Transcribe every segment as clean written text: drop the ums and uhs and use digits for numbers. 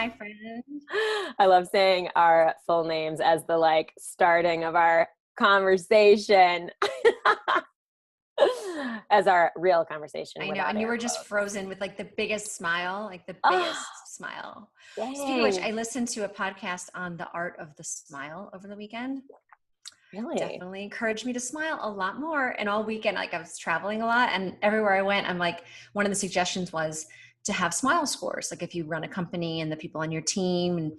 my friend. I love saying our full names as the like starting of our conversation. As our real conversation. I know. And you were just frozen with like the biggest smile, smile. Dang. Speaking of which, I listened to a podcast on the art of the smile over the weekend. Really? Definitely encouraged me to smile a lot more. And all weekend, like I was traveling a lot, and everywhere I went, I'm like, one of the suggestions was to have smile scores. Like if you run a company and the people on your team and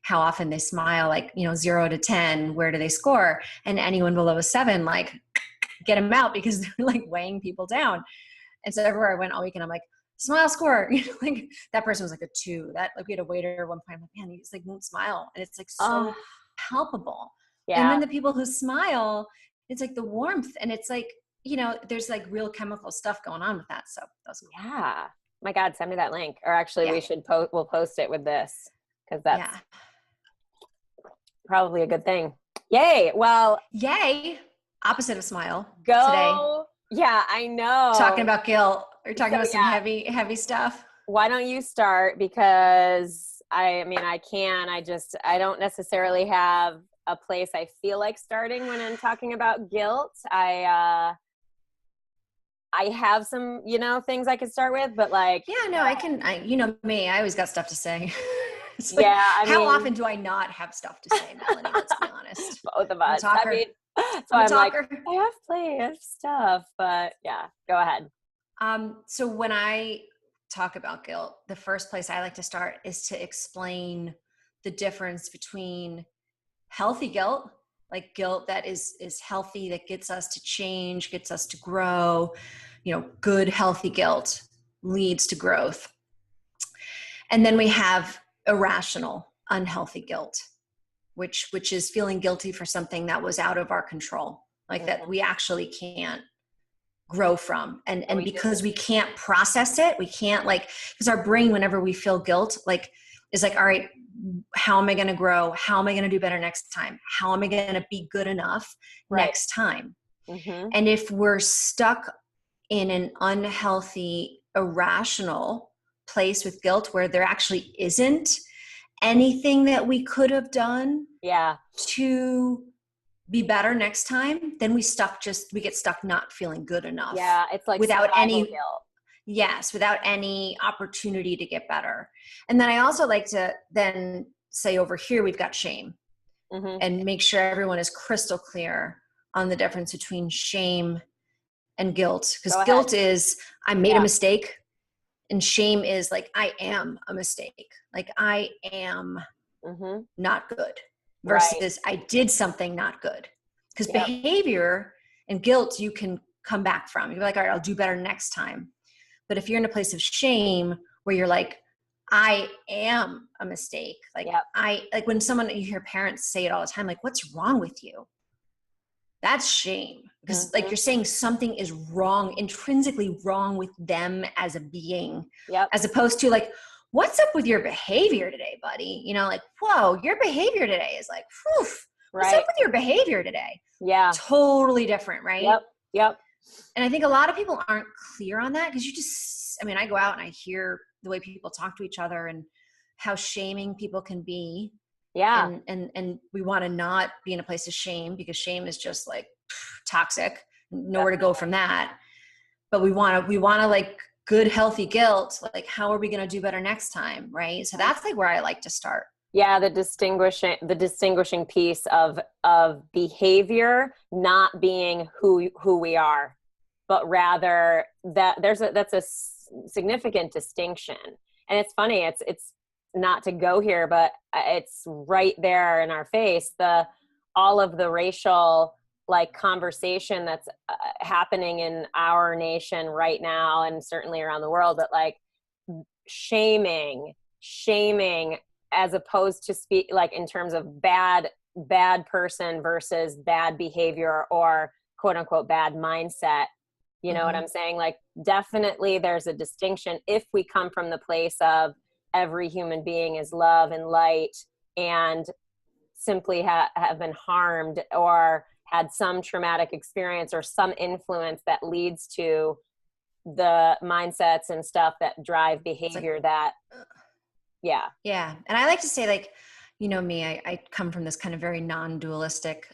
how often they smile, like, 0 to 10, where do they score? And anyone below a 7, like get them out because they're like weighing people down. And so everywhere I went all weekend, I'm like, smile score. Like that person was like a 2. That like we had a waiter at one point. I'm like, man, he just like won't smile, and it's like so palpable. Yeah. And then the people who smile, it's like the warmth, and it's like there's like real chemical stuff going on with that. So that was cool. Yeah. My God, send me that link. Or actually, we should we'll post it with this because that's probably a good thing. Yay! Well, yay! Opposite of smile. Go today. Yeah, I know. Talking about guilt. We're talking about some heavy stuff. Why don't you start? Because I don't necessarily have a place I feel like starting when I'm talking about guilt. I have some, things I could start with, but like, me, I always got stuff to say. Like, how often do I not have stuff to say, Melanie? Let's be honest. Both of us. I'm like, I have plenty of stuff, but yeah, go ahead. So when I talk about guilt, the first place I like to start is to explain the difference between healthy guilt, like guilt that is healthy, that gets us to change, gets us to grow. Good, healthy guilt leads to growth. And then we have irrational, unhealthy guilt, which is feeling guilty for something that was out of our control, like that we actually can't grow from. And because we can't process it, we can't because our brain, whenever we feel guilt, is like, all right, how am I going to grow? How am I going to do better next time? How am I going to be good enough next time? Mm-hmm. And if we're stuck in an unhealthy, irrational place with guilt where there actually isn't anything that we could have done to be better next time, then we get stuck not feeling good enough. Yeah, it's like without any guilt. Yes, without any opportunity to get better. And then I also like to then say over here, we've got shame, and make sure everyone is crystal clear on the difference between shame and guilt. Because guilt is, I made a mistake, and shame is like, I am a mistake. Like I am not good versus I did something not good. Because behavior and guilt, you can come back from. You're like, all right, I'll do better next time. But if you're in a place of shame where you're like, I am a mistake. Like when you hear parents say it all the time, like, what's wrong with you? That's shame. Because like you're saying something is wrong, intrinsically wrong with them as a being, as opposed to like, what's up with your behavior today, buddy? Like, whoa, your behavior today is like, whew, what's up with your behavior today? Yeah. Totally different, right? Yep. And I think a lot of people aren't clear on that because I go out and I hear the way people talk to each other and how shaming people can be. Yeah. And we want to not be in a place of shame because shame is just like toxic, nowhere to go from that. But we want to like good, healthy guilt. Like, how are we going to do better next time? Right. So that's like where I like to start. Yeah. The distinguishing piece of behavior not being who we are, but rather that that's a significant distinction. And it's funny, it's not to go here, but it's right there in our face, all of the racial like conversation that's happening in our nation right now and certainly around the world, but like shaming as opposed to speak like in terms of bad person versus bad behavior or quote unquote bad mindset. You know what I'm saying? Like definitely there's a distinction if we come from the place of every human being is love and light and simply have been harmed or had some traumatic experience or some influence that leads to the mindsets and stuff that drive behavior that Yeah. Yeah. And I like to say, like, you know, me, I come from this kind of very non-dualistic,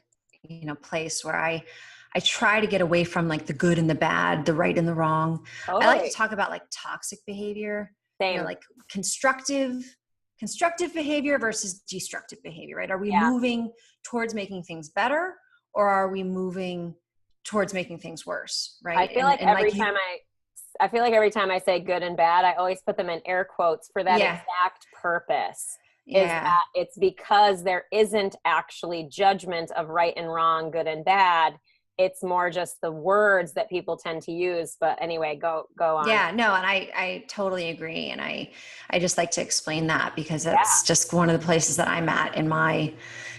you know, place where I try to get away from like the good and the bad, the right and the wrong. I like to Totally. talk about like toxic behavior, you know, Same. like constructive behavior versus destructive behavior, right? Are we Yeah. moving towards making things better, or are we moving towards making things worse, I right? feel like And like you, I feel like every time I say good and bad, I always put them in air quotes for that yeah, exact purpose. Is yeah. that it's because there isn't actually judgment of right and wrong, good and bad. It's more just the words that people tend to use. But anyway, go on. Yeah, no, and I totally agree. And I just like to explain that because Yeah. that's just one of the places that I'm at in my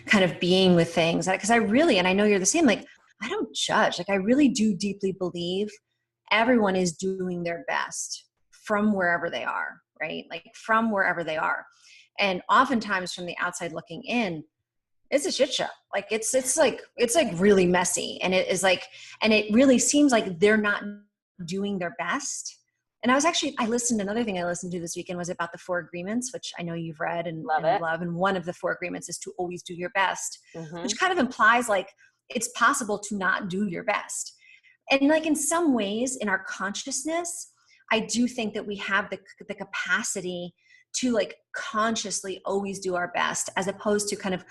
kind of being with things. Because I really, and I know you're the same, like I don't judge. Like I really do deeply believe everyone is doing their best from wherever they are, right? Like from wherever they are. And oftentimes from the outside looking in, it's a shit show. Like it's like really messy. And it is like, and it really seems like they're not doing their best. And I listened, another thing I listened to this weekend was about the 4 agreements, which I know you've read Love and it. love. And one of the 4 agreements is to always do your best, Mm-hmm. which kind of implies like it's possible to not do your best. And like in some ways in our consciousness, I do think that we have the capacity to like consciously always do our best as opposed to kind of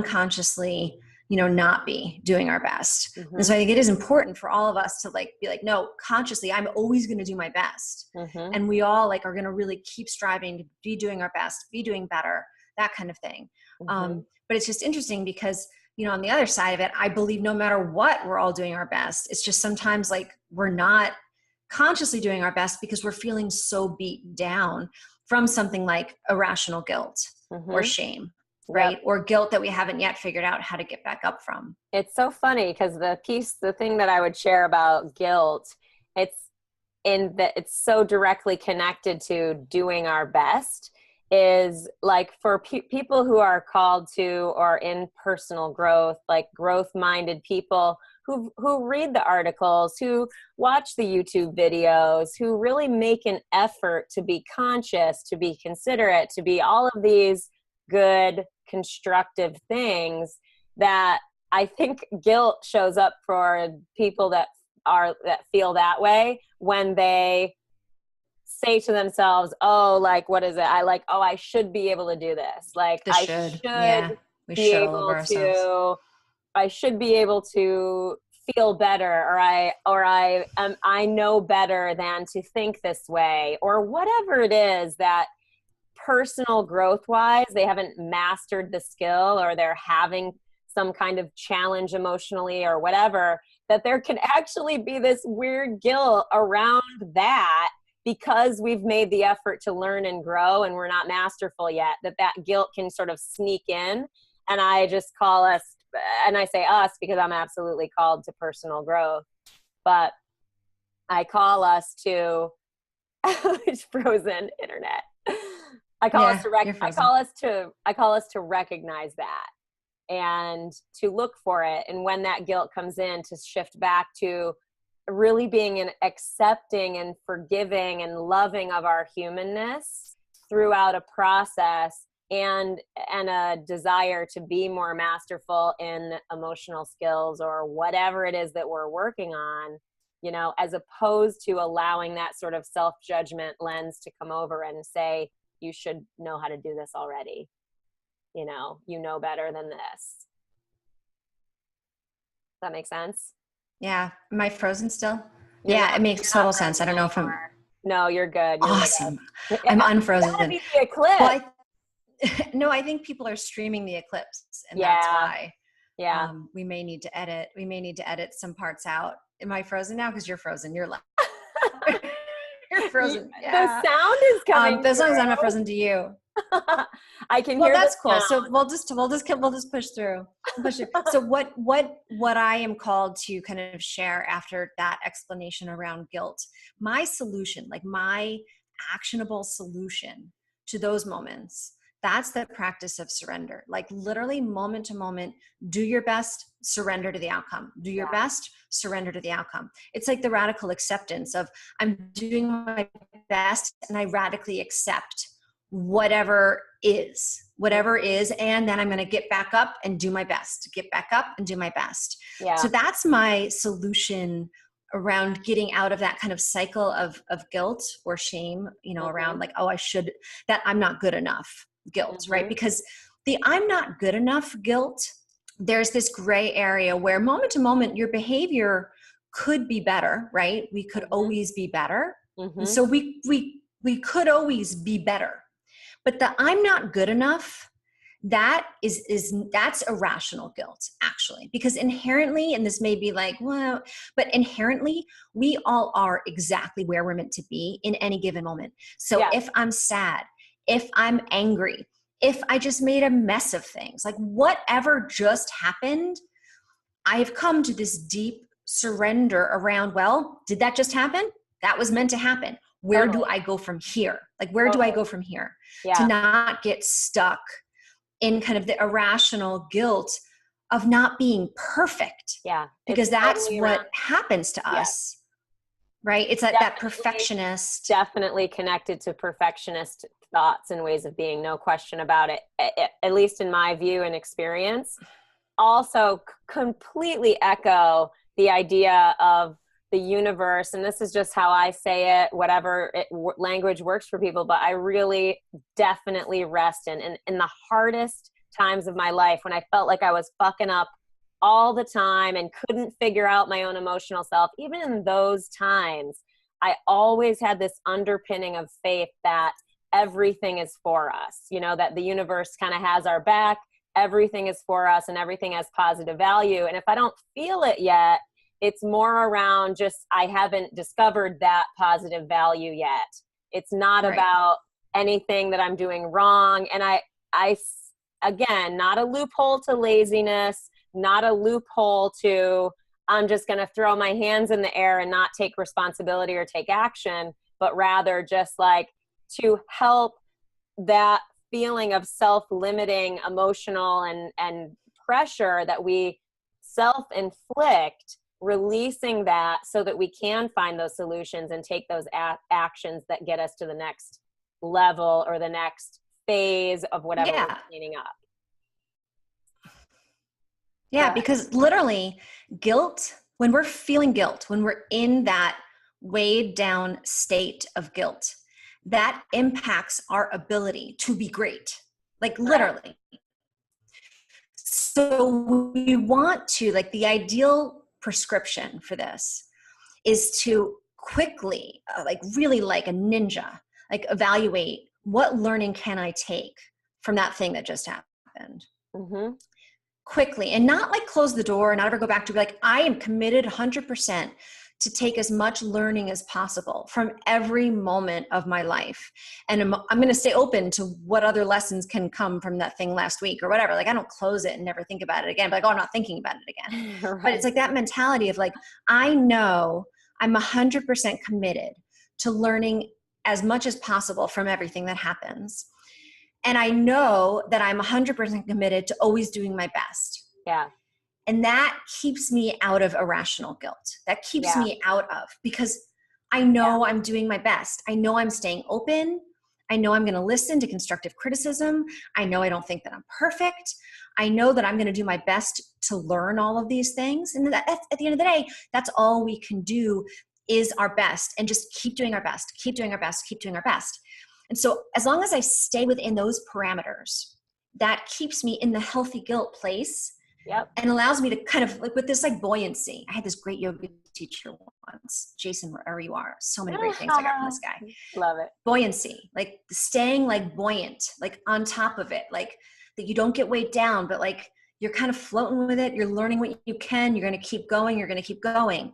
unconsciously, you know, not be doing our best. And Mm-hmm. so I think it is important for all of us to like be like, no, consciously I'm always going to do my best. Mm-hmm. And we all like are going to really keep striving to be doing our best, be doing better, that kind of thing. Mm-hmm. But it's just interesting because, you know, on the other side of it, I believe no matter what, we're all doing our best. It's just sometimes like we're not consciously doing our best because we're feeling so beat down from something like irrational guilt or Mm-hmm. shame, Yep. right? Or guilt that we haven't yet figured out how to get back up from. It's so funny because the thing that I would share about guilt, it's in that it's so directly connected to doing our best is like for people who are called to or in personal growth, like growth minded people who read the articles, who watch the YouTube videos, who really make an effort to be conscious, to be considerate, to be all of these good constructive things, that I think guilt shows up for people that feel that way when they say to themselves, oh, like, what is it? I should be able to do this. Like, The should. Yeah. We be should all over able ourselves. to, I should be able to feel better, I know better than to think this way, or whatever it is that personal growth wise, they haven't mastered the skill, or they're having some kind of challenge emotionally or whatever, that there can actually be this weird guilt around that because we've made the effort to learn and grow and we're not masterful yet, that guilt can sort of sneak in. And I just call us, and I say us because I'm absolutely called to personal growth, but I call us to it's frozen internet. Yeah. You're frozen. I call us to recognize that and to look for it. And when that guilt comes in, to shift back to really being an accepting and forgiving and loving of our humanness throughout a process, and a desire to be more masterful in emotional skills or whatever it is that we're working on, you know, as opposed to allowing that sort of self-judgment lens to come over and say, you should know how to do this already. You know better than this. Does that make sense? Yeah. Am I frozen still? Yeah, it You're makes not total sense. I frozen don't know if I'm anymore. No, you're good. You're lit up. awesome. I'm It's gotta unfrozen. be the eclipse. Well, no, I think people are streaming the eclipse, and that's Yeah. why Yeah. we may need to edit. We may need to edit some parts out. Am I frozen now? Because you're frozen. You're like you're frozen. The Yeah. sound is coming As long as I'm not through. frozen to you. I can Well, hear the that's cool. So sound. we'll just push through. Push through. So what I am called to kind of share after that explanation around guilt, my solution, like my actionable solution to those moments, that's the practice of surrender. Like literally moment to moment, do your best, surrender to the outcome. Do your Yeah. best, surrender to the outcome. It's like the radical acceptance of I'm doing my best and I radically accept whatever is, and then I'm going to get back up and do my best, get back up and do my best. Yeah. So that's my solution around getting out of that kind of cycle of guilt or shame, around like, oh, that I'm not good enough guilt, right? Because the I'm not good enough guilt, there's this gray area where moment to moment your behavior could be better, right? We could always be better. And so we could always be better. But the I'm not good enough, that's irrational guilt, actually, because inherently, and this may be like, well, but inherently we all are exactly where we're meant to be in any given moment. So if I'm sad, if I'm angry, if I just made a mess of things, like whatever just happened, I have come to this deep surrender around, well, did that just happen? That was meant to happen. Where do I go from here? Like, where do I go from here? To not get stuck in kind of the irrational guilt of not being perfect. Yeah. Because that's totally what happens to us, right? It's that perfectionist. Definitely connected to perfectionist thoughts and ways of being, no question about it, at least in my view and experience. Also completely echo the idea of the universe, and this is just how I say it, whatever language works for people, but I really definitely rest in the hardest times of my life when I felt like I was fucking up all the time and couldn't figure out my own emotional self. Even in those times, I always had this underpinning of faith that everything is for us, that the universe kind of has our back, everything is for us, and everything has positive value. And if I don't feel it yet, it's more around just, I haven't discovered that positive value yet. It's not about anything that I'm doing wrong. And I, again, not a loophole to laziness, not a loophole to, I'm just going to throw my hands in the air and not take responsibility or take action, but rather just like to help that feeling of self-limiting emotional and pressure that we self-inflict, releasing that so that we can find those solutions and take those actions that get us to the next level or the next phase of whatever we're cleaning up. Yeah, because literally guilt, when we're feeling guilt, when we're in that weighed down state of guilt, that impacts our ability to be great, like literally. So we want to, like, the ideal prescription for this is to quickly, like really like a ninja, like evaluate what learning can I take from that thing that just happened. Quickly, and not like close the door and not ever go back to, be like, I am committed 100% to take as much learning as possible from every moment of my life. And I'm going to stay open to what other lessons can come from that thing last week or whatever. Like, I don't close it and never think about it again. But like, oh, I'm not thinking about it again. But it's like that mentality of like, I know I'm 100% committed to learning as much as possible from everything that happens. And I know that I'm 100% committed to always doing my best. Yeah. And that keeps me out of irrational guilt. That keeps me out of, because I know I'm doing my best. I know I'm staying open. I know I'm going to listen to constructive criticism. I know I don't think that I'm perfect. I know that I'm going to do my best to learn all of these things. And at the end of the day, that's all we can do is our best, and just keep doing our best, keep doing our best, keep doing our best. And so as long as I stay within those parameters, that keeps me in the healthy guilt place. And allows me to kind of like with this like buoyancy. I had this great yoga teacher once, Jason, wherever you are, so many great things I got from this guy. Love it. Buoyancy, like staying like buoyant, like on top of it, like that you don't get weighed down, but like you're kind of floating with it. You're learning what you can. You're going to keep going. You're going to keep going.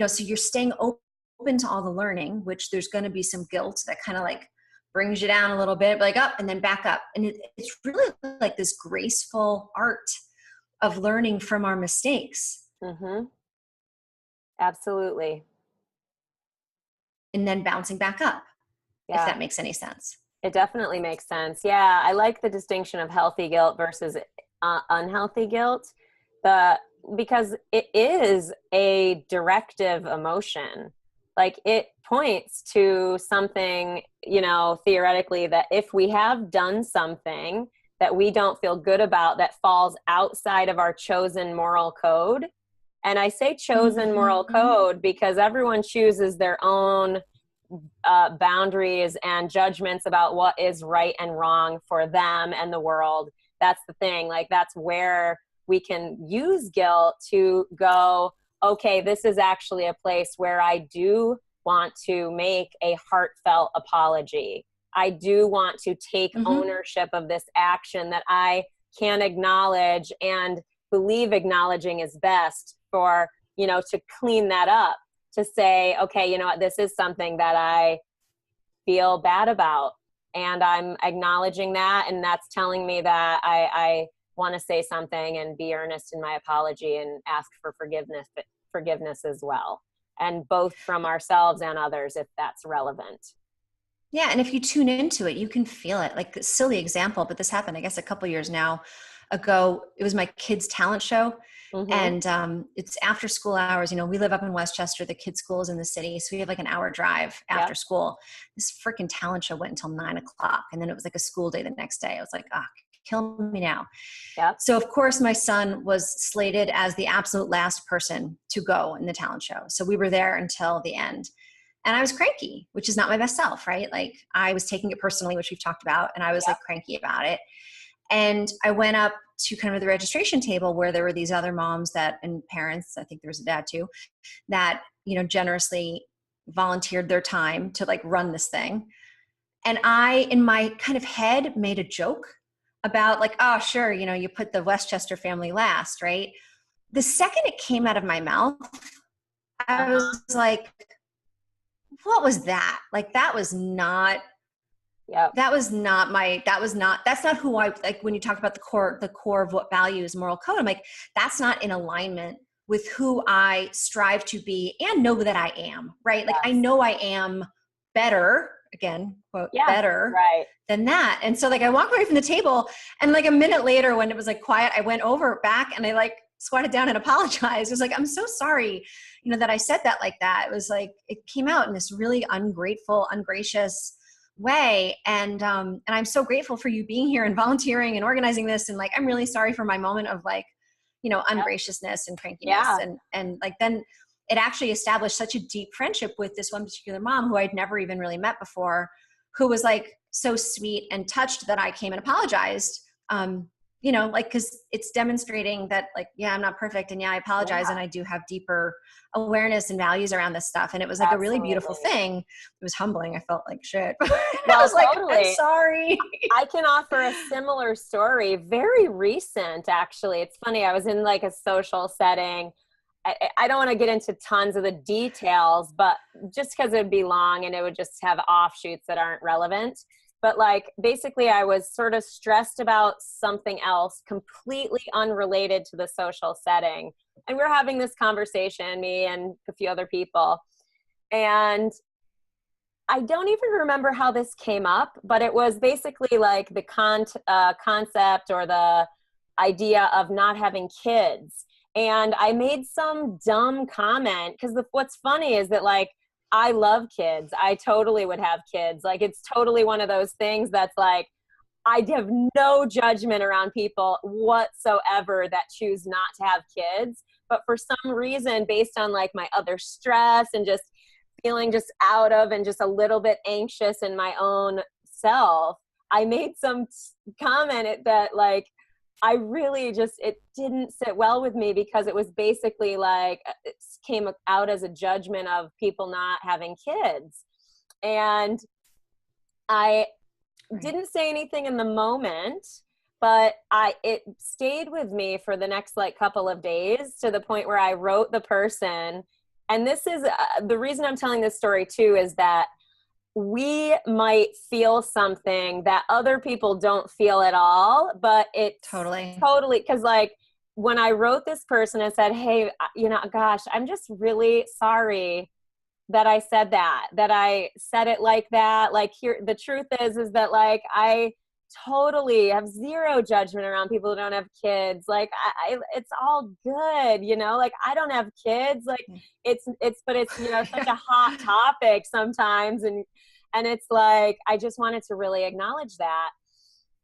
So you're staying open to all the learning, which there's going to be some guilt that kind of like brings you down a little bit, like up and then back up. And it's really like this graceful art of learning from our mistakes. Absolutely. And then bouncing back up, if that makes any sense. It definitely makes sense. Yeah, I like the distinction of healthy guilt versus unhealthy guilt, because it is a directive emotion. Like, it points to something, you know, theoretically, that if we have done something that we don't feel good about that falls outside of our chosen moral code. And I say chosen moral code because everyone chooses their own boundaries and judgments about what is right and wrong for them and the world. That's the thing. Like, that's where we can use guilt to go, okay, this is actually a place where I do want to make a heartfelt apology. I do want to take ownership of this action that I can acknowledge and believe acknowledging is best for, you know, to clean that up, to say, okay, you know what, this is something that I feel bad about. And I'm acknowledging that. And that's telling me that I want to say something and be earnest in my apology and ask for forgiveness as well. And both from ourselves and others, if that's relevant. Yeah. And if you tune into it, you can feel it. Like, a silly example, but this happened, I guess, a couple years now ago. It was my kids' talent show. And it's after school hours. You know, we live up in Westchester. The kids' school is in the city. So we have like an hour drive after school. This freaking talent show went until 9:00. And then it was like a school day the next day. I was like, ah, kill me now. So of course my son was slated as the absolute last person to go in the talent show. So we were there until the end. And I was cranky, which is not my best self, right? Like, I was taking it personally, which we've talked about. And I was like cranky about it. And I went up to kind of the registration table where there were these other moms and parents, I think there was a dad too, that, you know, generously volunteered their time to like run this thing. And I, in my kind of head, made a joke about like, oh, sure, you know, you put the Westchester family last, right? The second it came out of my mouth, I was like, what was that? Like, that was not that's not who I, like, when you talk about the core of what values moral code, I'm like, that's not in alignment with who I strive to be and know that I am, right? Like, I know I am better, again, quote, better than that. And so like, I walked away from the table, and like a minute later when it was like quiet, I went over back and I like squatted down and apologized. I was like, I'm so sorry, you know, that I said that like that. It was like, it came out in this really ungrateful, ungracious way. And I'm so grateful for you being here and volunteering and organizing this. And like, I'm really sorry for my moment of like, you know, ungraciousness and crankiness. And like, then it actually established such a deep friendship with this one particular mom who I'd never even really met before, who was like so sweet and touched that I came and apologized. You know, like, cause it's demonstrating that like, yeah, I'm not perfect. And yeah, I apologize. And I do have deeper awareness and values around this stuff. And it was like a really beautiful thing. It was humbling. I felt like shit. I was like, I'm sorry. I can offer a similar story. Very recent, actually. It's funny. I was in like a social setting. I don't want to get into tons of the details, but just because it'd be long and it would just have offshoots that aren't relevant. But like, basically I was sort of stressed about something else completely unrelated to the social setting. And we were having this conversation, me and a few other people. And I don't even remember how this came up, but it was basically like the concept or the idea of not having kids. And I made some dumb comment because what's funny is that like, I love kids. I totally would have kids. Like, it's totally one of those things that's like, I have no judgment around people whatsoever that choose not to have kids. But for some reason, based on like my other stress and just feeling just out of and just a little bit anxious in my own self, I made some comment that like, I really just, it didn't sit well with me because it was basically like, it came out as a judgment of people not having kids. And I didn't say anything in the moment, but it stayed with me for the next like couple of days, to the point where I wrote the person. And this is the reason I'm telling this story too, is that we might feel something that other people don't feel at all, but it's totally, because like when I wrote this person and said, hey, you know, gosh, I'm just really sorry that I said that I said it like that. Like, here, the truth is that like, I totally have zero judgment around people who don't have kids. Like it's all good, you know, like I don't have kids. Like but it's, you know, such a hot topic sometimes. And it's like, I just wanted to really acknowledge that.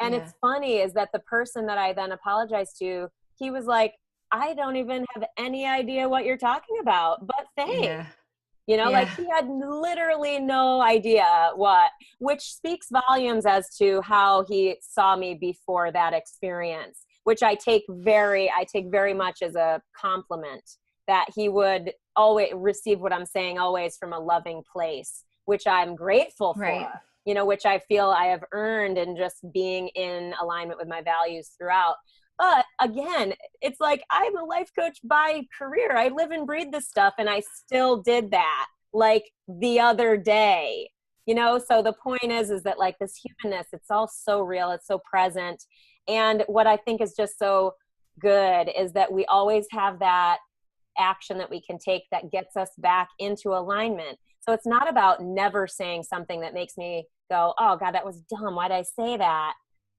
And Yeah. it's funny is that the person that I then apologized to, he was like, I don't even have any idea what you're talking about, but thanks. Yeah. You know, like Yeah. he had literally no idea which speaks volumes as to how he saw me before that experience, which I take very much as a compliment, that he would always receive what I'm saying always from a loving place, which I'm grateful for, Right. you know, which I feel I have earned in just being in alignment with my values throughout. But again, it's like, I'm a life coach by career. I live and breathe this stuff. And I still did that like the other day, you know? So the point is that like this humanness, it's all so real. It's so present. And what I think is just so good is that we always have that action that we can take that gets us back into alignment. So it's not about never saying something that makes me go, oh God, that was dumb. Why'd I say that?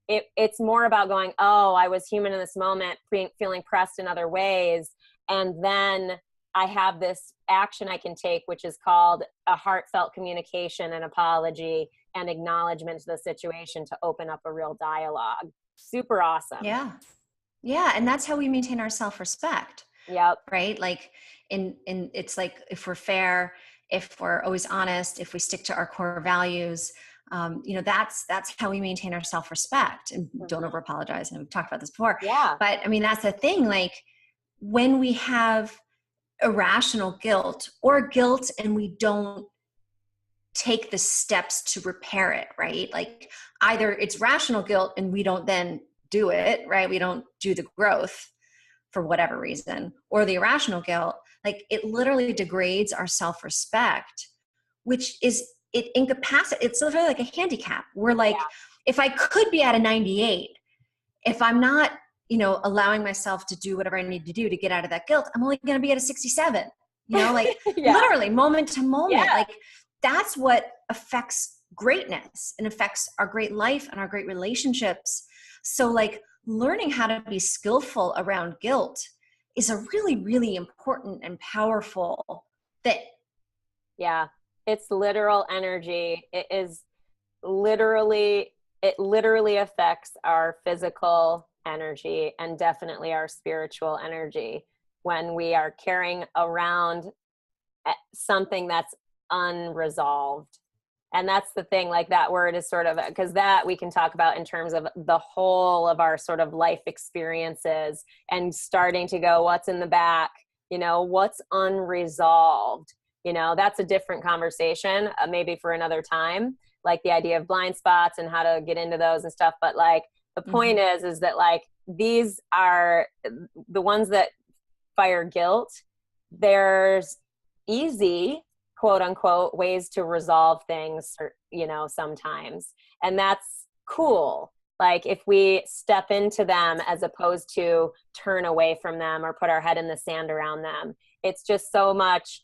It's more about going, oh, I was human in this moment, feeling pressed in other ways. And then I have this action I can take, which is called a heartfelt communication and apology and acknowledgement to the situation to open up a real dialogue. Super awesome. Yeah. Yeah. And that's how we maintain our self-respect, Yep. right? Like it's like, if we're fair, if we're always honest, if we stick to our core values, you know, that's how we maintain our self-respect and don't Mm-hmm. over apologize. And we've talked about this before, Yeah. but I mean, that's the thing. Like when we have irrational guilt or guilt and we don't take the steps to repair it, right? Like either it's rational guilt and we don't then do it, right? We don't do the growth for whatever reason, or the irrational guilt, like it literally degrades our self-respect, which is it incapacitates. It's literally like a handicap. We're like, Yeah. if I could be at a 98, if I'm not, you know, allowing myself to do whatever I need to do to get out of that guilt, I'm only going to be at a 67, you know, like Yeah. literally moment to moment. Yeah. Like that's what affects greatness and affects our great life and our great relationships. So like learning how to be skillful around guilt is a really, really important and powerful thing. Yeah. It's literal energy. It literally affects our physical energy and definitely our spiritual energy when we are carrying around something that's unresolved. And that's the thing, like that word is sort of, because that we can talk about in terms of the whole of our sort of life experiences and starting to go, what's in the back, you know, what's unresolved, you know, that's a different conversation, maybe for another time, like the idea of blind spots and how to get into those and stuff. But like, the point is that like, these are the ones that fire guilt. There's easy, quote unquote, ways to resolve things, or, you know, sometimes. And that's cool. Like if we step into them as opposed to turn away from them or put our head in the sand around them, it's just so much.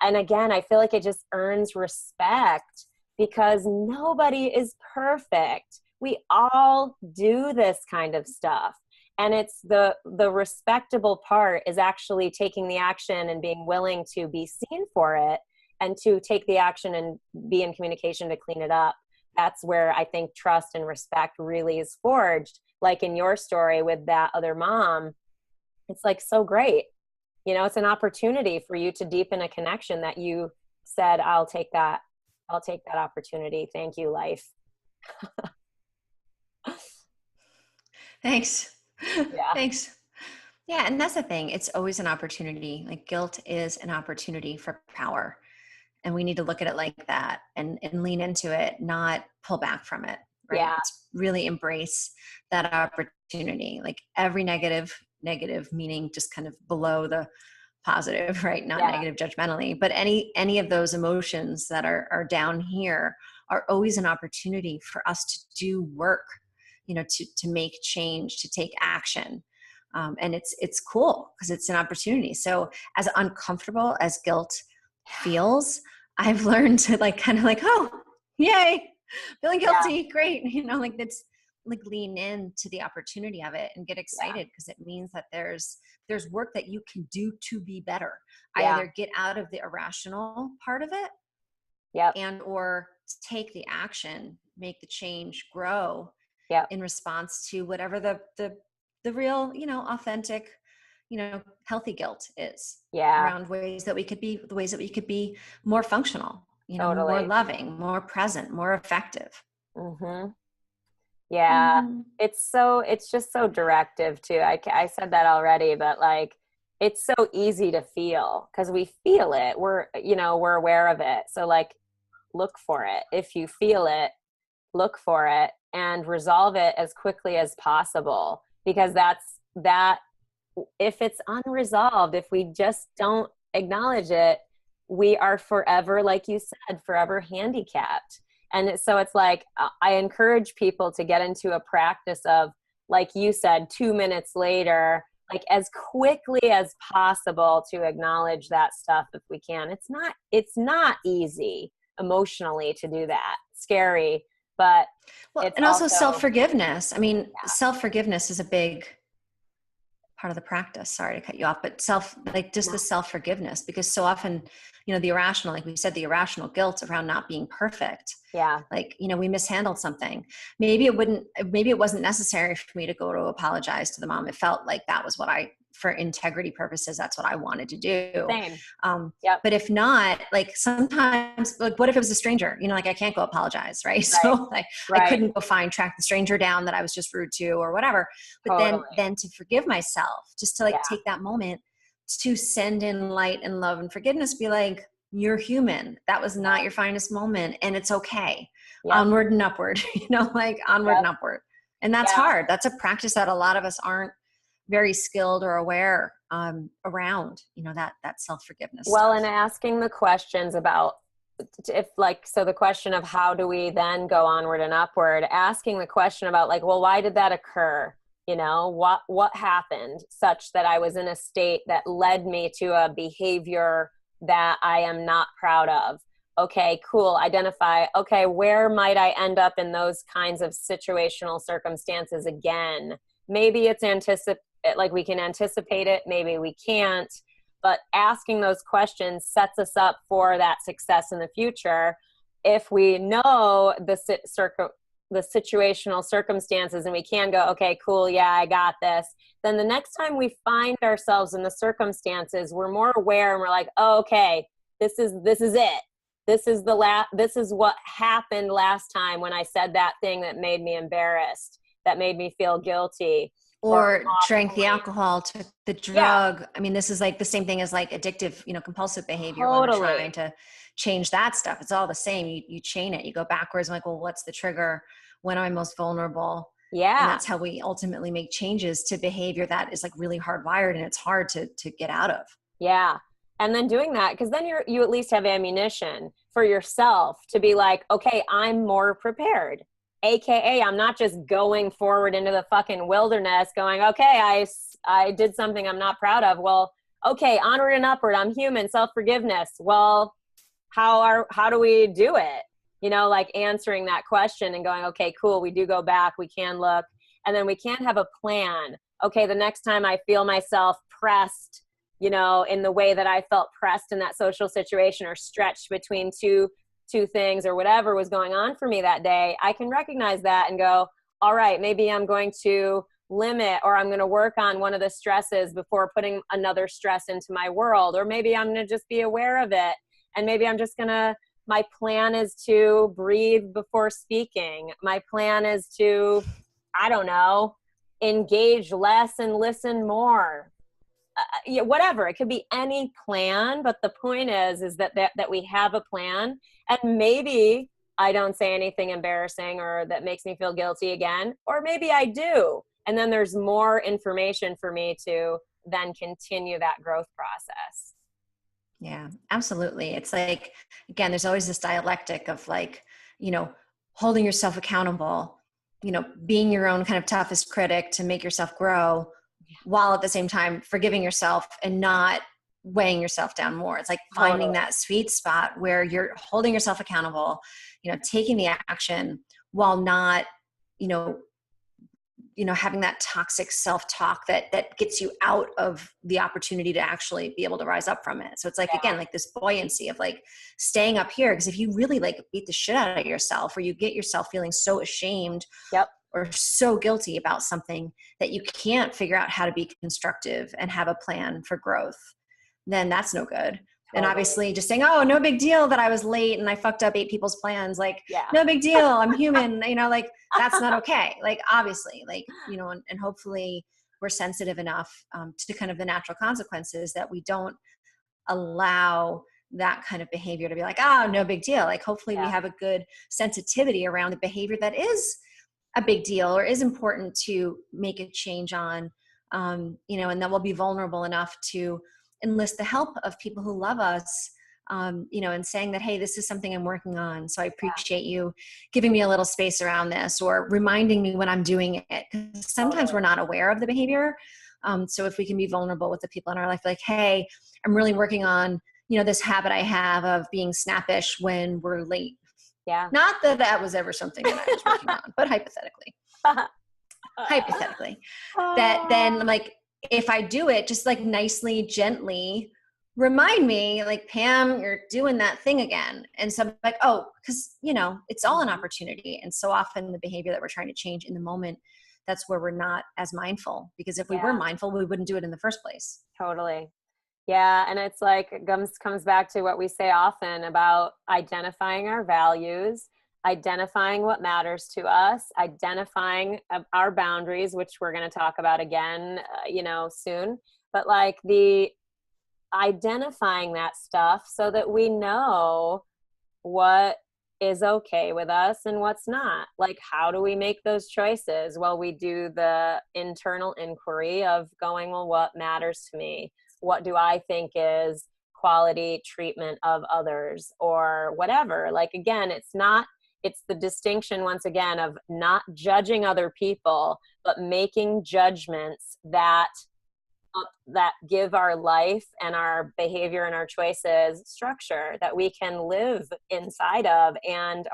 And again, I feel like it just earns respect because nobody is perfect. We all do this kind of stuff. And it's the respectable part is actually taking the action and being willing to be seen for it and to take the action and be in communication to clean it up. That's where I think trust and respect really is forged. Like in your story with that other mom, it's like so great. You know, it's an opportunity for you to deepen a connection that you said, I'll take that opportunity. Thank you, life. Thanks. Yeah. Thanks. Yeah. And that's the thing. It's always an opportunity. Like guilt is an opportunity for power. And we need to look at it like that and lean into it, not pull back from it, right? Yeah. Really embrace that opportunity. Like every negative meaning just kind of below the positive, right? Not Yeah. negative judgmentally, but any of those emotions that are down here are always an opportunity for us to do work, you know, to make change, to take action. And it's cool because it's an opportunity. So as uncomfortable as guilt feels, I've learned to like kind of like, oh, yay, feeling Yeah. guilty, great. You know, like like lean into the opportunity of it and get Yeah. excited, because it means that there's work that you can do to be better. I Yeah. either get out of the irrational part of it Yep. and or take the action, make the change, grow Yep. in response to whatever the real, authentic, healthy guilt is Yeah. around ways that we could be the ways that we could be more functional, more Totally. loving, more present, more effective. Mm-hmm. Yeah. Hmm. It's just so directive too. I said that already, but like, it's so easy to feel because we feel it. We're aware of it. So like, look for it. If you feel it, look for it and resolve it as quickly as possible, because that if it's unresolved, if we just don't acknowledge it, we are forever, like you said, forever handicapped. And so it's like, I encourage people to get into a practice of, like you said, 2 minutes later, like as quickly as possible to acknowledge that stuff if we can. It's not easy emotionally to do that. Scary, but Well, it's and also also, self-forgiveness. I mean, yeah, self-forgiveness is a big part of the practice. Sorry to cut you off, but like just no, the self-forgiveness, because so often, the irrational, like we said, the irrational guilt around not being perfect. yeah, Like, we mishandled something. Maybe it wasn't necessary for me to go to apologize to the mom. It felt like that was for integrity purposes, that's what I wanted to do. same. Um, Yep. but if not, like sometimes, like what if it was a stranger? Like I can't go apologize, right? Right. So like I Right. couldn't go track the stranger down that I was just rude to or whatever. But then Totally. then to forgive myself, just to like Yeah. take that moment to send in light and love and forgiveness, be like, you're human. That was not your finest moment, and it's okay. Yep. Onward and upward, like onward Yep. and upward. And that's Yeah. hard. That's a practice that a lot of us aren't very skilled or aware around, that self-forgiveness Well, stuff. and asking the questions about, if like, so the question of how do we then go onward and upward, asking the question about like, well, why did that occur? What happened such that I was in a state that led me to a behavior that I am not proud of? Okay, cool. Identify, okay, where might I end up in those kinds of situational circumstances again? Maybe it's like we can anticipate it, maybe we can't, but asking those questions sets us up for that success in the future. If we know the situational circumstances and we can go, okay, cool, yeah, I got this, then the next time we find ourselves in the circumstances, we're more aware and we're like, oh, okay, this is it. This is what happened last time when I said that thing that made me embarrassed, that made me feel guilty or Or off drank the point. alcohol, took the Yeah, drug. I mean, this is like the same thing as like addictive, compulsive behavior when we're trying totally. to change that stuff. It's all the same. You chain it, you go backwards. I'm like, well, what's the trigger? When am I most vulnerable? And Yeah. that's how we ultimately make changes to behavior that is like really hardwired, and it's hard to get out of. Yeah. And then doing that, because then you at least have ammunition for yourself to be like, okay, I'm more prepared. AKA, I'm not just going forward into the fucking wilderness going, okay, I did something I'm not proud of. Well, okay, onward and upward. I'm human, self-forgiveness. Well, how do we do it? Like answering that question and going, okay, cool. We do go back. We can look, and then we can have a plan. Okay, the next time I feel myself pressed, in the way that I felt pressed in that social situation or stretched between two things or whatever was going on for me that day, I can recognize that and go, all right, maybe I'm going to limit, or I'm going to work on one of the stresses before putting another stress into my world, or maybe I'm going to just be aware of it. And maybe my plan is to breathe before speaking. My plan is to, I don't know, engage less and listen more. Yeah, whatever. It could be any plan, but the point is that we have a plan, and maybe I don't say anything embarrassing or that makes me feel guilty again, or maybe I do. And then there's more information for me to then continue that growth process. Yeah, absolutely. It's like, again, there's always this dialectic of like, holding yourself accountable, being your own kind of toughest critic to make yourself grow, while at the same time forgiving yourself and not weighing yourself down more. It's like finding Totally. that sweet spot where you're holding yourself accountable, taking the action while not, you know, having that toxic self-talk that gets you out of the opportunity to actually be able to rise up from it. So it's like, again, like this buoyancy of like staying up here. Because if you really like beat the shit out of yourself, or you get yourself feeling so ashamed Yep. or so guilty about something that you can't figure out how to be constructive and have a plan for growth, then that's no good. And Totally. obviously just saying, oh, no big deal that I was late and I fucked up 8 people's plans. Like, Yeah. no big deal. I'm human, like that's not okay. Like, obviously, like, and hopefully we're sensitive enough to kind of the natural consequences that we don't allow that kind of behavior to be like, oh, no big deal. Like, hopefully we have a good sensitivity around the behavior that is a big deal or is important to make a change on, and then we'll be vulnerable enough to enlist the help of people who love us, and saying that, hey, this is something I'm working on. So I appreciate you giving me a little space around this, or reminding me when I'm doing it. 'Cause sometimes we're not aware of the behavior. So if we can be vulnerable with the people in our life, like, hey, I'm really working on, this habit I have of being snappish when we're late. Yeah. Not that that was ever something that I was working on, but hypothetically, that then, like, if I do it, just like nicely, gently remind me, like, Pam, you're doing that thing again. And so I'm like, oh, because, it's all an opportunity. And so often the behavior that we're trying to change in the moment, that's where we're not as mindful, because if we were mindful, we wouldn't do it in the first place. Totally. Yeah. And it's like, it comes back to what we say often about identifying our values, identifying what matters to us, identifying our boundaries, which we're going to talk about again, soon. But like the identifying that stuff so that we know what is okay with us and what's not. Like, how do we make those choices? Well, we do the internal inquiry of going, well, what matters to me? What do I think is quality treatment of others, or whatever? Like, again, it's the distinction, once again, of not judging other people, but making judgments that give our life and our behavior and our choices structure that we can live inside of and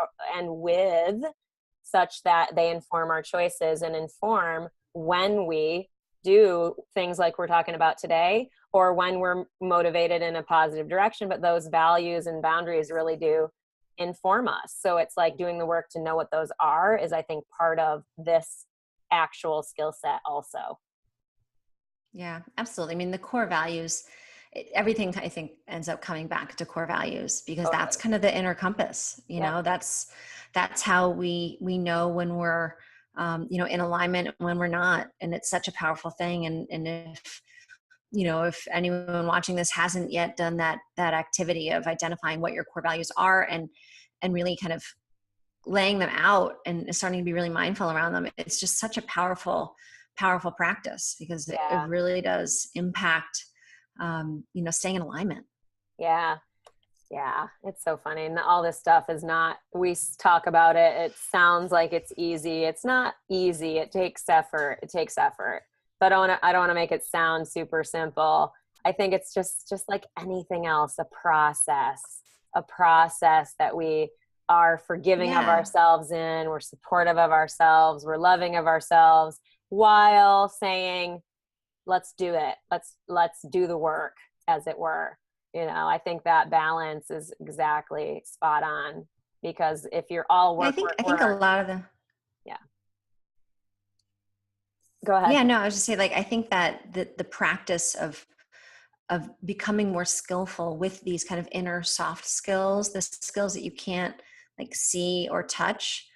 with, such that they inform our choices and inform when we do things like we're talking about today, or when we're motivated in a positive direction. But those values and boundaries really do inform us. So it's like doing the work to know what those are is, I think, part of this actual skill set also. Yeah, absolutely. I mean, the core values, everything I think ends up coming back to core values, because that's kind of the inner compass, that's how we know when we're, in alignment, when we're not. And it's such a powerful thing. And if anyone watching this hasn't yet done that activity of identifying what your core values are and really kind of laying them out and starting to be really mindful around them, it's just such a powerful practice, because it really does impact, staying in alignment. Yeah. Yeah. It's so funny. And all this stuff is not, we talk about it, it sounds like it's easy. It's not easy. It takes effort. So I don't want to make it sound super simple. I think it's just like anything else, a process that we are forgiving of ourselves in, we're supportive of ourselves, we're loving of ourselves, while saying, let's do it. Let's do the work, as it were. I think that balance is exactly spot on, because if you're all work, I think a lot of the, go ahead. Yeah, no, I was just saying, like, I think that the practice of becoming more skillful with these kind of inner soft skills, the skills that you can't like see or touch,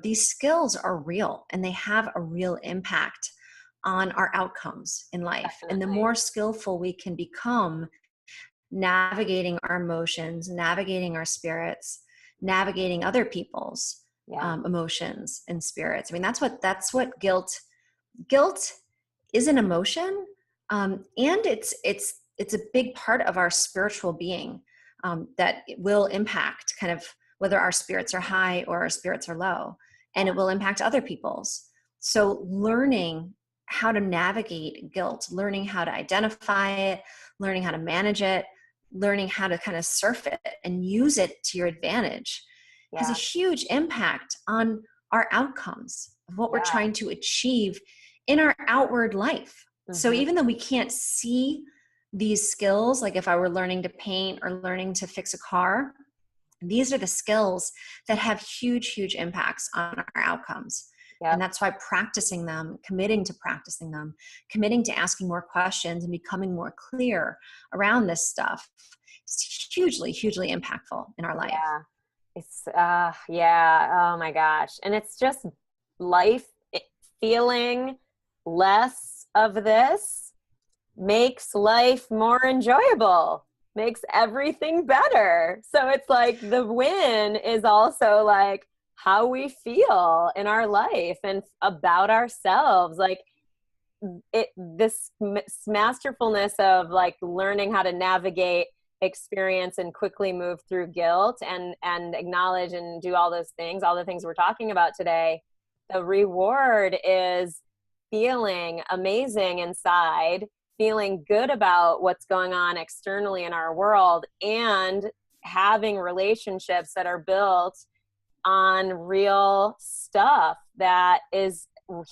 these skills are real and they have a real impact on our outcomes in life. Definitely. And the more skillful we can become navigating our emotions, navigating our spirits, navigating other people's emotions and spirits. I mean, that's what guilt is, an emotion. And it's a big part of our spiritual being, that will impact kind of whether our spirits are high or our spirits are low, and it will impact other people's. So learning how to navigate guilt, learning how to identify it, learning how to manage it, learning how to kind of surf it and use it to your advantage has a huge impact on our outcomes. of what we're Yeah. trying to achieve in our outward life. So Mm-hmm. even though we can't see these skills, like if I were learning to paint or learning to fix a car, these are the skills that have huge, huge impacts on our outcomes. And Yep. that's why practicing them, committing to practicing them, committing to asking more questions and becoming more clear around this stuff is hugely, hugely impactful in our life. Yeah. It's yeah, oh my gosh. And it's just life feeling less of this makes life more enjoyable, makes everything better. So it's like the win is also like how we feel in our life and about ourselves. Like this masterfulness of like learning how to navigate experience and quickly move through guilt and acknowledge and do all those things, all the things we're talking about today. The reward is feeling amazing inside, feeling good about what's going on externally in our world, and having relationships that are built on real stuff that is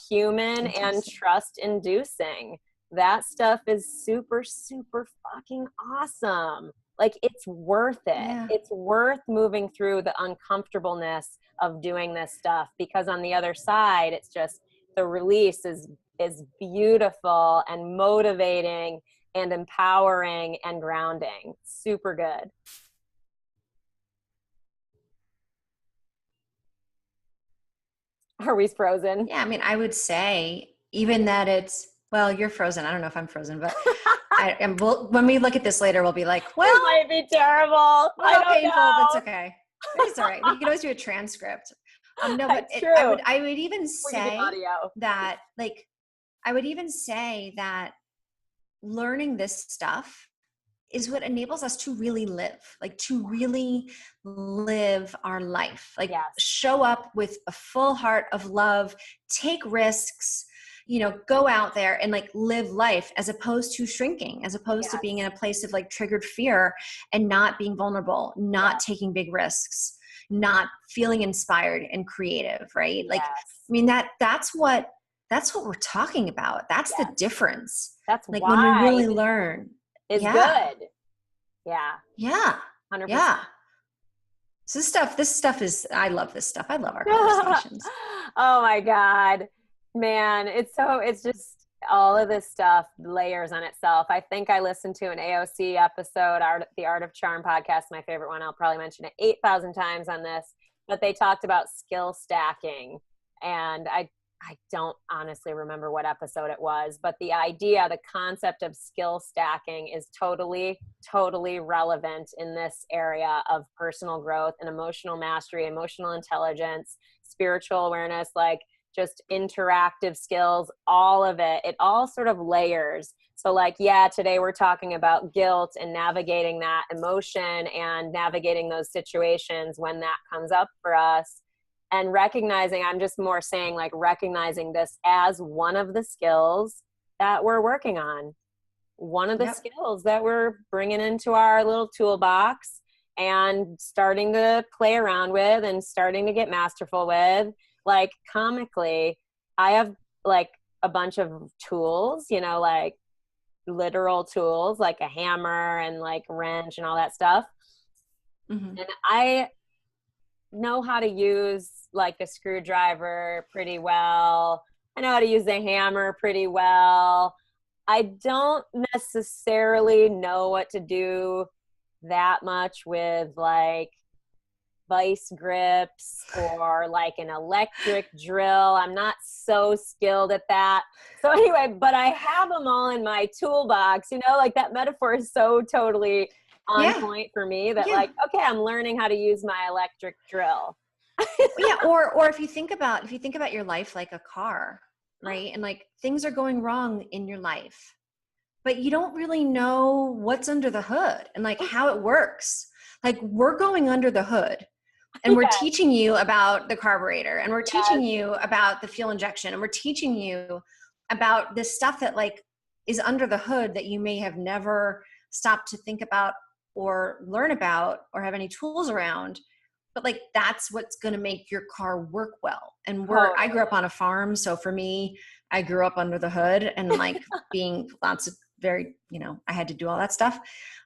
human and trust inducing. That stuff is super, super fucking awesome. Like it's worth it. Yeah. It's worth moving through the uncomfortableness of doing this stuff, because on the other side, it's just the release is beautiful and motivating and empowering and grounding. Super good. Are we frozen? Yeah. I mean, I would say even that it's, well, you're frozen. I don't know if I'm frozen, but I am. When we look at this later, we'll be like, well, It might be terrible. a I little don't painful, but it's know. okay. It's all right. We can always do a transcript. No, but That's true. I would even We can do say audio. that, like, I would even say that learning this stuff is what enables us to really live, like to really live our life, like Yes. show up with a full heart of love, take risks, go out there and like live life, as opposed to shrinking, as opposed to Yes. being in a place of like triggered fear and not being vulnerable, not Yes. taking big risks, not feeling inspired and creative, right? Like, I Yes. mean, that's what we're talking about. That's the Yes. difference. That's Like when we why really learn. is Yeah. good. Yeah. Yeah. 100%. Yeah. So this stuff is, I love this stuff. I love our conversations. Oh my God, man. It's just all of this stuff layers on itself. I think I listened to an AOC episode, the Art of Charm podcast, my favorite one. I'll probably mention it 8,000 times on this, but they talked about skill stacking. And I don't honestly remember what episode it was, but the concept of skill stacking is totally, totally relevant in this area of personal growth and emotional mastery, emotional intelligence, spiritual awareness, like just interactive skills, all of it. It all sort of layers. So like, yeah, today we're talking about guilt and navigating that emotion and navigating those situations when that comes up for us. And recognizing, I'm just more saying like recognizing this as one of the skills that we're working on, one of the Yep. skills that we're bringing into our little toolbox and starting to play around with and starting to get masterful with. Like comically, I have like a bunch of tools, like literal tools, like a hammer and like wrench and all that stuff. Mm-hmm. And I know how to use like a screwdriver pretty well. I know how to use a hammer pretty well. I don't necessarily know what to do that much with like vice grips or like an electric drill. I'm not so skilled at that. So anyway, but I have them all in my toolbox, like that metaphor is so totally on Yeah. point for me that Yeah. like, okay, I'm learning how to use my electric drill. Yeah. Or if you think about your life like a car, right? And like things are going wrong in your life, but you don't really know what's under the hood and like how it works. Like we're going under the hood and we're Yes, teaching you about the carburetor, and we're yes, teaching you about the fuel injection, and we're teaching you about this stuff that like is under the hood that you may have never stopped to think about or learn about or have any tools around. but like, that's what's going to make your car work well. And I grew up on a farm. So for me, I grew up under the hood and like being lots of very, I had to do all that stuff.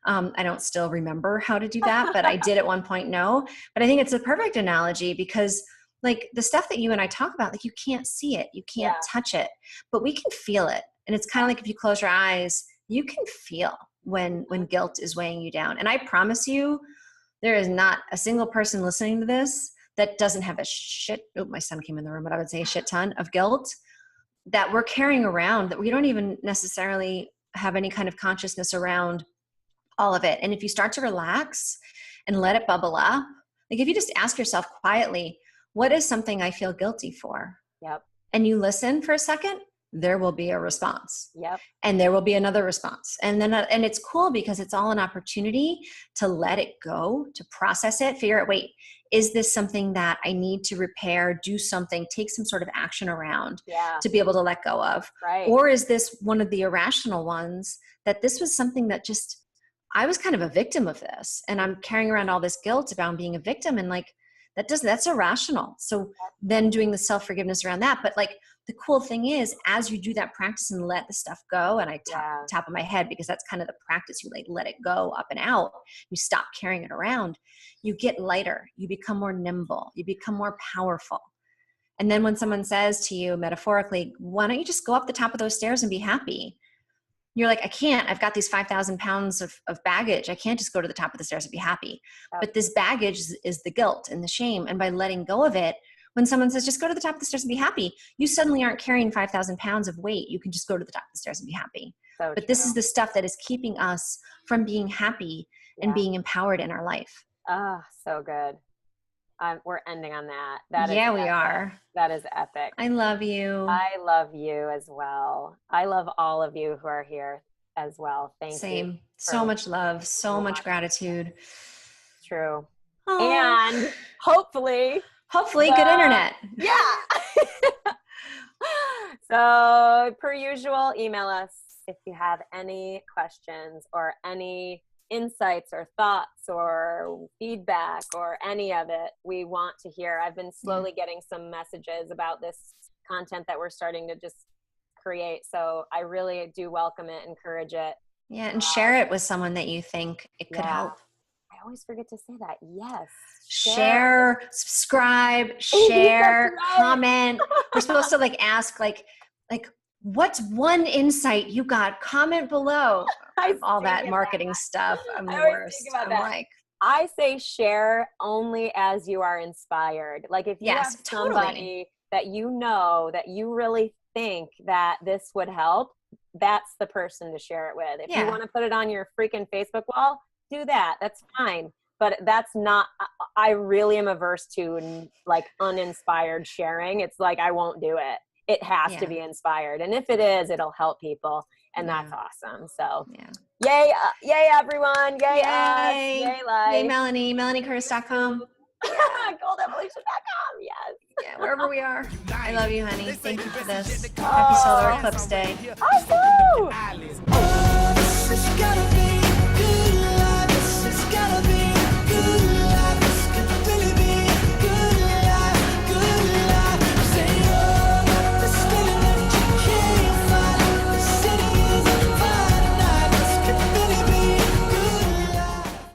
I don't still remember how to do that, but I did at one point know. But I think it's a perfect analogy because like the stuff that you and I talk about, like you can't see it, you can't touch it, but we can feel it. And it's kind of like if you close your eyes, you can feel when guilt is weighing you down. And I promise you, there is not a single person listening to this that doesn't have my son came in the room, but I would say a shit ton of guilt that we're carrying around that we don't even necessarily have any kind of consciousness around all of it. And if you start to relax and let it bubble up, like if you just ask yourself quietly, what is something I feel guilty for? Yep. And you listen for a second, there will be a response. Yep. And there will be another response. And then, and it's cool because it's all an opportunity to let it go, to process it, figure out, wait, is this something that I need to repair, do something, take some sort of action around to be able to let go of? Right. Or is this one of the irrational ones that this was something that just, I was kind of a victim of this and I'm carrying around all this guilt about being a victim and like, that's irrational. So then doing the self-forgiveness around that. But like the cool thing is as you do that practice and let the stuff go, and I top of my head, because that's kind of the practice, you like let it go up and out, you stop carrying it around, you get lighter, you become more nimble, you become more powerful. And then when someone says to you metaphorically, why don't you just go up the top of those stairs and be happy? You're like, I can't, I've got these 5,000 pounds of baggage. I can't just go to the top of the stairs and be happy. But this baggage is the guilt and the shame. And by letting go of it, when someone says, just go to the top of the stairs and be happy, you suddenly aren't carrying 5,000 pounds of weight. You can just go to the top of the stairs and be happy. But this is the stuff that is keeping us from being happy and being empowered in our life. Ah, so good. We're ending on that. We are. That is epic. I love you. I love you as well. I love all of you who are here as well. Thank you. Same. So much love. So much gratitude. True. And hopefully good internet. Yeah. So per usual, email us if you have any questions or any insights or thoughts or feedback or any of it. We want to hear. I've been slowly getting some messages about this content that we're starting to just create. So I really do welcome it, encourage it. Yeah, and share it with someone that you think it could help. I always forget to say that. Yes. Share, subscribe, share, comment. We're supposed to like ask like what's one insight you got? Comment below. All that marketing stuff. I'm the worst. I say share only as you are inspired. Like if you have somebody that you know that you really think that this would help, that's the person to share it with. If you want to put it on your freaking Facebook wall, do that. That's fine. But that's not, I really am averse to like uninspired sharing. It's like, I won't do it. It has to be inspired. And if it is, it'll help people. And that's awesome. So yay everyone. Yay us. Yay life. Yay Melanie. MelanieCurtis.com. goldevolution.com. Yes. Yeah, wherever we are. I love you, honey. Thank you for this. Happy Solar Eclipse Day. Awesome.